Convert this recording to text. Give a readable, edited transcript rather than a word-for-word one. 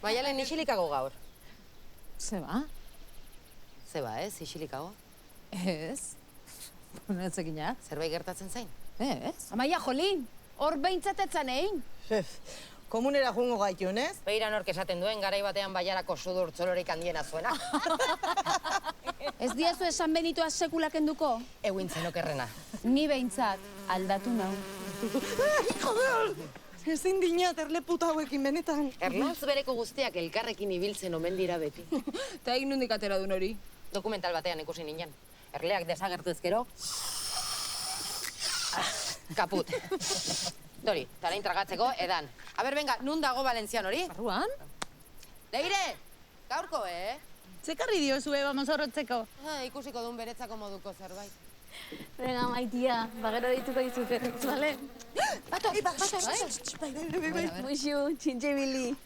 Maialen isilikago gaur. Zeba? Zeba, ez? Isilikago? Ez. Netzekina? Zerbait gertatzen zain? Ez. Amaia, jolin, hor behintzatetzan egin. Komunera jungo gaitun, ez? Beira nork esaten duen, garai batean baiarako sudur txolorik handiena zuena. Ez diazu esan benitoa sekulak enduko? Euin zenokerrena. Ni behintzat, aldatu nau. Joder! Ezin dinat erle puta hauekin benetan. Erlaz bereko guztiak elkarrekin ibiltzen omen dira beti. Ta egin nondik atera duen hori? Dokumental batean ikusi ninen. Erleak desagertu ezkero. Kaput. Dori, tarain tragatzeko, edan. Aber, venga, nun dago Valentzian hori? Barruan? Leire! Gaurko, Zekarri diozue, vamos horrotzeko. Ikusiko duen beretzako moduko zerbait. Venga, maitia, bagero dituko dizute, bale? Bai. Muixu, txintxe bili.